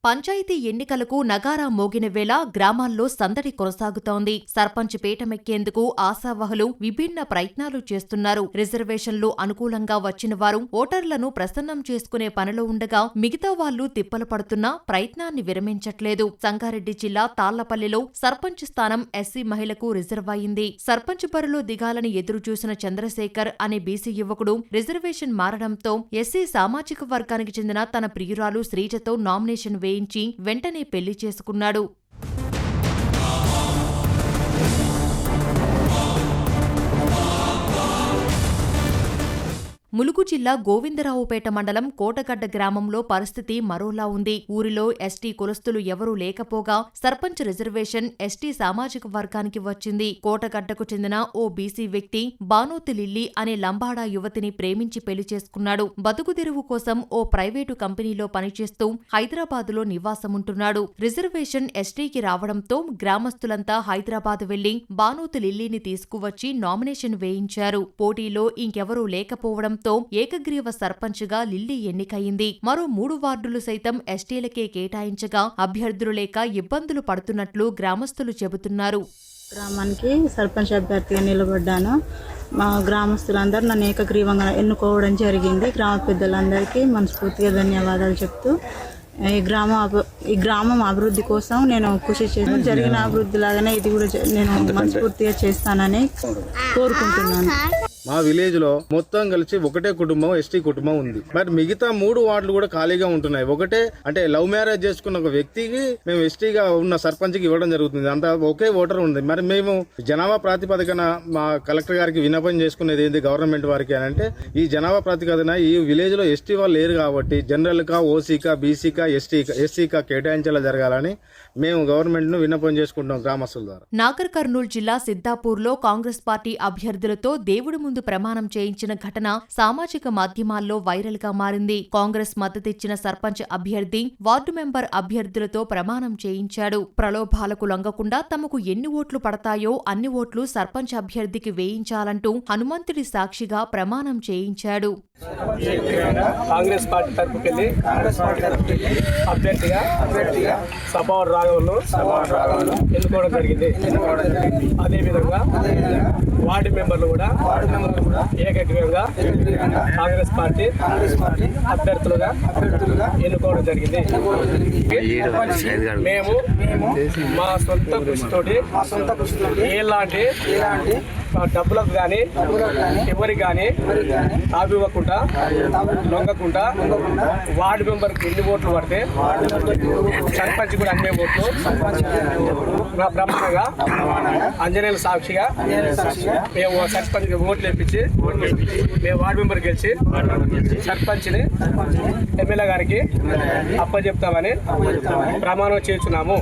పంచాయతీ ఎన్నికలకు నగారా మోగిన వేళ గ్రామాల్లో సందడి కొనసాగుతోంది. సర్పంచ్ పీఠమెక్కేందుకు ఆశావహులు విభిన్న ప్రయత్నాలు చేస్తున్నారు. రిజర్వేషన్లు అనుకూలంగా వచ్చిన వారు ఓటర్లను ప్రసన్నం చేసుకునే పనిలో ఉండగా మిగతా వాళ్లు తిప్పలు పడుతున్నా ప్రయత్నాన్ని విరమించట్లేదు. సంగారెడ్డి జిల్లా తాళ్లపల్లిలో సర్పంచ్ స్థానం ఎస్సీ మహిళకు రిజర్వ్ అయింది. సర్పంచ్ బరిలో దిగాలని ఎదురుచూసిన చంద్రశేఖర్ అనే బీసీ యువకుడు రిజర్వేషన్ మారడంతో ఎస్సీ సామాజిక వర్గానికి చెందిన తన ప్రియురాలు శ్రీజతో నామినేషన్ వేయించి వెంటనే పెళ్లి చేసుకున్నాడు. ములుగు జిల్లా గోవిందరావుపేట మండలం కోటగడ్డ గ్రామంలో పరిస్థితి మరోలా ఉంది. ఊరిలో ఎస్టీ కులస్తులు ఎవరూ లేకపోగా సర్పంచ్ రిజర్వేషన్ ఎస్టీ సామాజిక వర్గానికి వచ్చింది. కోటగడ్డకు చెందిన ఓ బీసీ వ్యక్తి బానోతి లిల్లీ అనే లంబాడా యువతిని ప్రేమించి పెళ్లి చేసుకున్నాడు. బతుకుదెరువు కోసం ఓ ప్రైవేటు కంపెనీలో పనిచేస్తూ హైదరాబాదులో నివాసముంటున్నాడు. రిజర్వేషన్ ఎస్టీకి రావడంతో గ్రామస్తులంతా హైదరాబాద్ వెళ్లి బానోతి లిల్లీని తీసుకువచ్చి నామినేషన్ వేయించారు. పోటీలో ఇంకెవరూ లేకపోవడం ఏకగ్రీవ సర్పంచ్గా లిల్లీ ఎన్నికయింది. మరో 3 వార్డులు సైతం ఎస్టీలకే కేటాయించగా అభ్యర్థులు లేక ఇబ్బందులు పడుతున్నట్లు గ్రామస్తులు చెబుతున్నారు. గ్రామానికి సర్పంచ్ అభ్యర్థిగా నిలబడ్డాను. మా గ్రామస్తులందరూ నన్ను ఏకగ్రీవంగా ఎన్నుకోవడం జరిగింది. గ్రామ పెద్దలందరికీ మనస్ఫూర్తిగా ధన్యవాదాలు చెప్తూ ఈ గ్రామం అభివృద్ధి కోసం నేను కృషి చేసి జరిగిన అభివృద్ధి లాగానే ఇది కూడా నేను మనస్ఫూర్తిగా చేస్తానని కోరుకుంటున్నాను. మా విలేజ్ లో మొత్తం కలిసి ఒకటే కుటుంబం ఎస్టీ కుటుంబం ఉంది. మరి మిగతా 3 వార్డులు కూడా ఖాళీగా ఉంటున్నాయి. ఒకటే అంటే లవ్ మ్యారేజ్ చేసుకున్న ఒక వ్యక్తికి మేము ఎస్టీగా ఉన్న సర్పంచ్ కి ఇవ్వడం జరుగుతుంది. అంతా ఒకే ఓటర్ ఉంది. మరి మేము జనాభా ప్రాతిపదికన మా కలెక్టర్ గారికి విన్నపం చేసుకునేది ఏంది గవర్నమెంట్ వారికి అని అంటే, ఈ జనాభా ప్రాతిపదికన ఈ విలేజ్ లో ఎస్టీ వాళ్ళు లేరు కాబట్టి జనరల్ కా, ఓసీకా, బీసీకా, ఎస్సీకా కేటాయించేలా జరగాలని మేము గవర్నమెంట్ ను విన్నపం చేసుకుంటాం గ్రామస్తుల ద్వారా. నాగర్ కర్నూలు జిల్లా సిద్దాపూర్లో కాంగ్రెస్ పార్టీ అభ్యర్థులతో దేవుడి ముందు ప్రమాణం చేయించిన ఘటన సామాజిక మాధ్యమాల్లో వైరల్ గా మారింది. కాంగ్రెస్ మద్దతిచ్చిన సర్పంచ్ అభ్యర్థి వార్డు మెంబర్ అభ్యర్థులతో ప్రమాణం చేయించాడు. ప్రలోభాలకు లొంగకుండా తమకు ఎన్ని ఓట్లు పడతాయో అన్ని ఓట్లు సర్పంచ్ అభ్యర్థికి వేయించాలంటూ హనుమంతుడి సాక్షిగా ప్రమాణం చేయించాడు. కాంగ్రెస్ పార్టీ తరపుకెళ్లి అభ్యర్థిగా సభావర్ రాఘవన్ను ఎన్నుకోవడం జరిగింది. అదేవిధంగా వార్డు మెంబర్లు కూడా ఏకగ్రీవంగా కాంగ్రెస్ పార్టీ అభ్యర్థులుగా ఎన్నుకోవడం జరిగింది. మేము మా సొంత కృషితోటి ఎలాంటి డబ్బులకు కానీ ఎవరికి కానీ తావివ్వకుండా లొంగకుండా వార్డు మెంబర్కి ఎన్ని ఓట్లు పడితే సర్పంచ్ కూడా అన్ని ఓట్లు బ్రహ్మగా అంజనేయుల సాక్షిగా మేము సర్పంచ్ ఓట్లు వేయించి మేము వార్డు మెంబర్ గెలిచి సర్పంచ్ని ఎమ్మెల్యే గారికి అప్పచెప్తామని ప్రమాణం చేస్తున్నాము.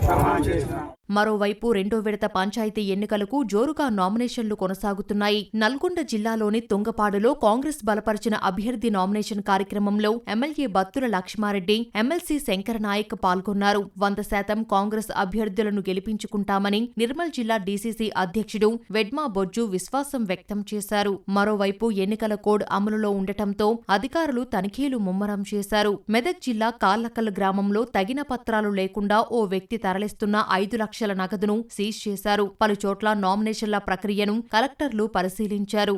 మరోవైపు రెండో విడత పంచాయతీ ఎన్నికలకు జోరుగా నామినేషన్లు కొనసాగుతున్నాయి. నల్గొండ జిల్లాలోని తుంగపాడులో కాంగ్రెస్ బలపరిచిన అభ్యర్థి నామినేషన్ కార్యక్రమంలో ఎమ్మెల్యే బత్తుల లక్ష్మారెడ్డి, ఎమ్మెల్సీ శంకరనాయక్ పాల్గొన్నారు. 100% కాంగ్రెస్ అభ్యర్థులను గెలిపించుకుంటామని నిర్మల్ జిల్లా డీసీసీ అధ్యక్షుడు వెడ్మా బొజ్జు విశ్వాసం వ్యక్తం చేశారు. మరోవైపు ఎన్నికల కోడ్ అమలులో ఉండటంతో అధికారులు తనిఖీలు ముమ్మరం చేశారు. మెదక్ జిల్లా కాళ్లకల్ గ్రామంలో తగిన పత్రాలు లేకుండా ఓ వ్యక్తి తరలిస్తున్న 5 లక్షల నగదును సీజ్ చేశారు. పలుచోట్ల నామినేషన్ల ప్రక్రియను కలెక్టర్లు పరిశీలించారు.